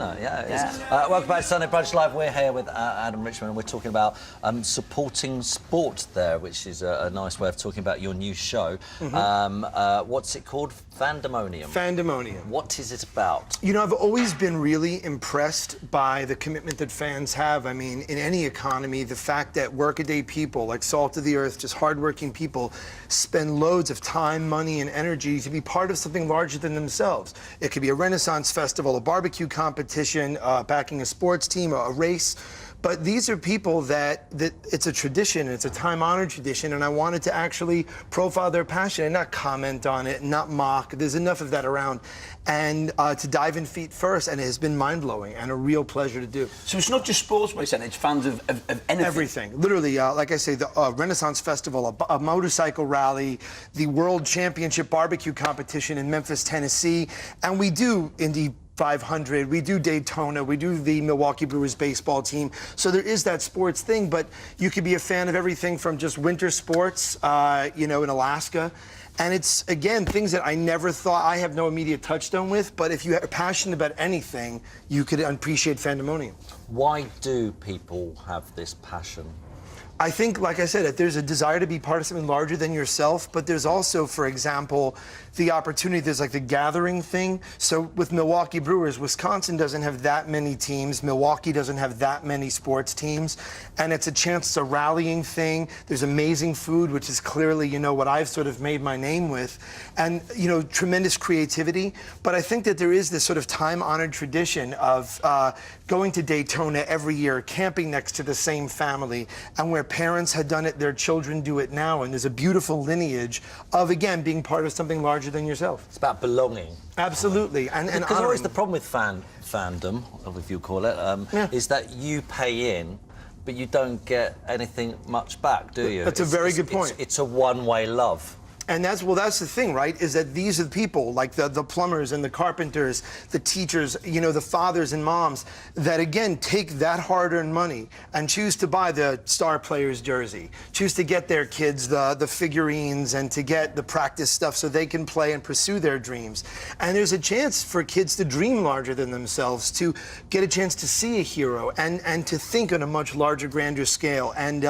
isn't it? Yeah, it is. Welcome back to Sunday Brunch Live. We're here with Adam Richmond, and we're talking about supporting sport there, which is a nice way of talking about your new show. What's it called? Fandemonium. Fandemonium. What is it about? You know, I've always been really impressed by the commitment that fans have. I mean, in any economy, the fact that workaday people, like salt of the earth, just hardworking people, spend loads of time, money, and energy to be part of something larger than themselves. It could be a Renaissance festival, a barbecue competition, backing a sports team, a race. But these are people that it's a tradition, it's a time-honored tradition, and I wanted to actually profile their passion and not comment on it, not mock. There's enough of that around. And to dive in feet first, and it has been mind-blowing and a real pleasure to do. So it's not just sports, but it's fans of anything? Everything. Literally, like I say, the Renaissance Festival, a motorcycle rally, the World Championship Barbecue Competition in Memphis, Tennessee, and we do Indy 500, we do Daytona, we do the Milwaukee Brewers baseball team. So there is that sports thing, but you could be a fan of everything from just winter sports, you know, in Alaska. And it's, again, things that I never thought I have no immediate touchstone with, but if you are passionate about anything, you could appreciate Fandemonium. Why do people have this passion? I think, like I said, that there's a desire to be part of something larger than yourself, but there's also, for example, the opportunity, there's like the gathering thing. So with Milwaukee Brewers, Wisconsin doesn't have that many teams, Milwaukee doesn't have that many sports teams, and it's a chance, it's a rallying thing. There's amazing food, which is clearly, you know, what I've sort of made my name with, and, you know, tremendous creativity. But I think that there is this sort of time-honored tradition of going to Daytona every year, camping next to the same family, and where parents had done it, their children do it now, and there's a beautiful lineage of, again, being part of something larger than yourself. It's about belonging. Absolutely. And because always the problem with fandom, if you call it, is that you pay in, but you don't get anything much back, do you? That's a very good point. It's a one-way love. And that's the thing, right, is that these are the people, like the plumbers and the carpenters, the teachers, you know, the fathers and moms, that, again, take that hard-earned money and choose to buy the star player's jersey, choose to get their kids the figurines and to get the practice stuff so they can play and pursue their dreams. And there's a chance for kids to dream larger than themselves, to get a chance to see a hero and to think on a much larger, grander scale. And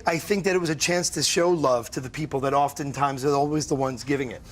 I think that it was a chance to show love to the people that oftentimes are always the ones giving it.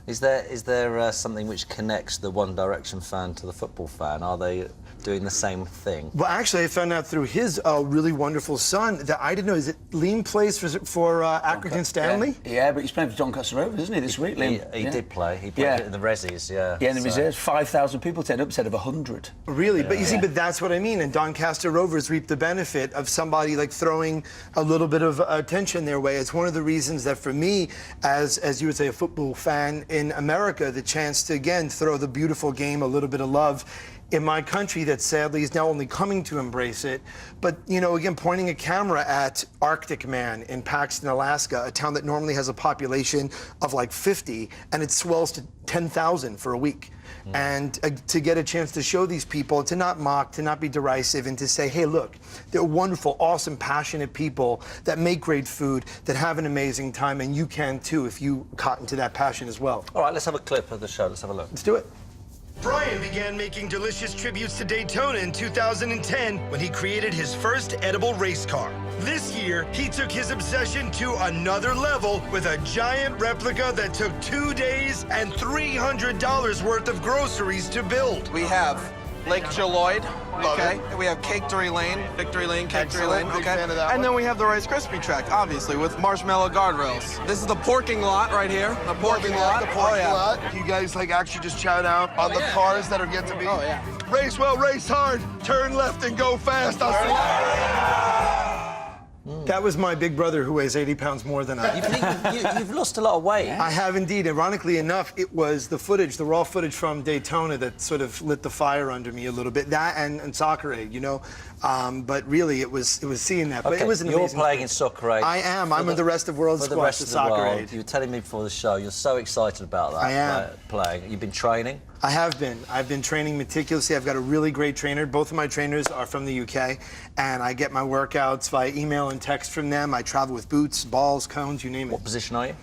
Is there something which connects the One Direction fan to the football fan? Are they doing the same thing? Well, actually, I found out through his really wonderful son that I didn't know. Is it Liam plays for Accrington Stanley? Yeah, but he's playing for Doncaster Rovers, isn't he, this week, Liam? He did play. He played in the Resis, Yeah, in the reserves. 5,000 people turned up instead of 100. Really? But you see, but that's what I mean. And Doncaster Rovers reaped the benefit of somebody like throwing a little bit of attention their way. It's one of the reasons that for me, as you would say, a football fan in America, the chance to, again, throw the beautiful game, a little bit of love in my country that sadly is now only coming to embrace it. But, you know, again, pointing a camera at Arctic Man in Paxton, Alaska, a town that normally has a population of like 50, and it swells to 10,000 for a week. And to get a chance to show these people, to not mock, to not be derisive, and to say, hey, look, they're wonderful, awesome, passionate people that make great food, that have an amazing time, and you can too if you cotton to that passion as well. All right, let's have a clip of the show. Let's have a look. Let's do it. Brian began making delicious tributes to Daytona in 2010 when he created his first edible race car. This year, he took his obsession to another level with a giant replica that took 2 days and $300 worth of groceries to build. We have Lake Geloid, okay? And we have Victory Lane, Victory Lane, okay? And then we have the Rice Krispie track, obviously, with marshmallow guardrails. This is the porking lot right here, the porking lot. Lot. You guys like actually just shout out on the cars that are yet to be. Oh, yeah. Race well, race hard, turn left and go fast. I'll see. That was my big brother who weighs 80 pounds more than I. You've lost a lot of weight. I have indeed. Ironically enough, it was the footage, the raw footage from Daytona that sort of lit the fire under me a little bit. That and Soccer Aid, you know. But really, it was seeing that. But it was an amazing. You're playing in Soccer Aid. I am. I'm in the rest of world squash, the Soccer Aid. You were telling me before the show, you're so excited about that. I am. Playing. You've been training? I have been. I've been training meticulously. I've got a really great trainer. Both of my trainers are from the UK, and I get my workouts via email and text from them. I travel with boots, balls, cones, you name it. What position are you?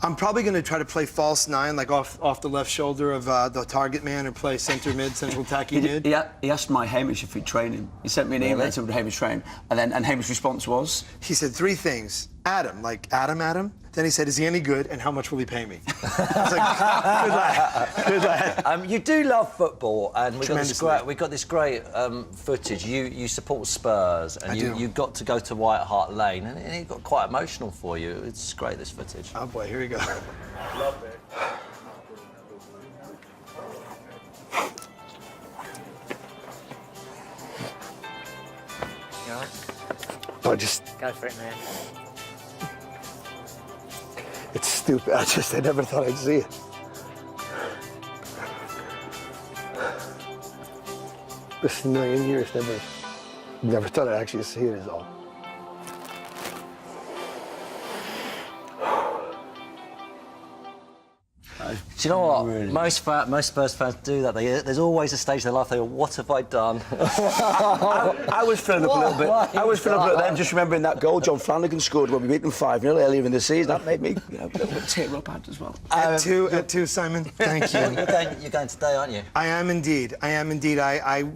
I'm probably going to try to play false nine, like off the left shoulder of the target man, or play centre mid, central attacking mid. He asked my Hamish if he'd train him. He sent me an email and said, would Hamish train? And Hamish's response was? He said 3 things. Adam, like Adam. Then he said, is he any good, and how much will he pay me? I was like, good lad. You do love football, and we Tremendously. got this great footage. You support Spurs, and you got to go to White Hart Lane, and it got quite emotional for you. It's great, this footage. Oh boy, here we go. Love it. You alright? Oh, just, Go for it, man. it's stupid. I never thought I'd see it. This million years, never thought I'd actually see it, is all. Do you know what? Really? Most Spurs fans do that. There's always a stage in their life they go, what have I done? I was filling up a little bit. I was filling up a little bit, and just remembering that goal John Flanagan scored when we beat them 5-0 earlier in the season. That made me, a little bit tear up as well. At two, Simon. Thank you. You're going today, aren't you? I am indeed.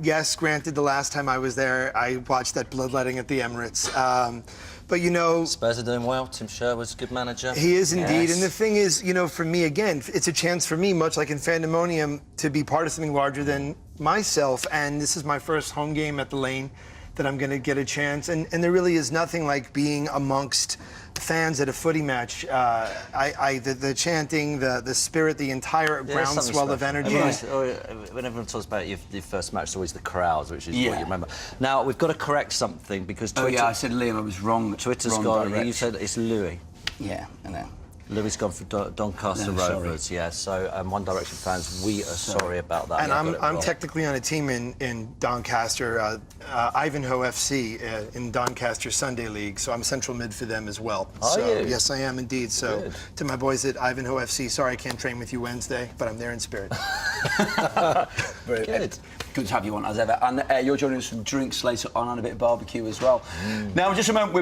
Yes, granted, the last time I was there, I watched that bloodletting at the Emirates. But, you know... Spurs are doing well. Tim Sherwood's a good manager. He is indeed. Yes. And the thing is, you know, for me, again, it's a chance for me, much like in Fandemonium, to be part of something larger than myself. And this is my first home game at the Lane that I'm going to get a chance. And there really is nothing like being amongst fans at a footy match. The chanting, the spirit, the entire groundswell of energy. When everyone talks about your first match, it's always the crowds, which is what you remember. Now, we've got to correct something, because Twitter... Oh, yeah, I said Liam, I was wrong. Twitter's gone, you said it's Louis. Yeah, I know. Louis gone for Doncaster Rovers, yeah. So, One Direction fans, we are sorry about that. And I'm technically on a team in Doncaster, Ivanhoe FC in Doncaster Sunday League, so I'm central mid for them as well. Are you? Yes, I am indeed. So, good. To my boys at Ivanhoe FC, sorry I can't train with you Wednesday, but I'm there in spirit. Very good. Good to have you on, as ever. And you're joining us from drinks later on and a bit of barbecue as well. Now, just a moment.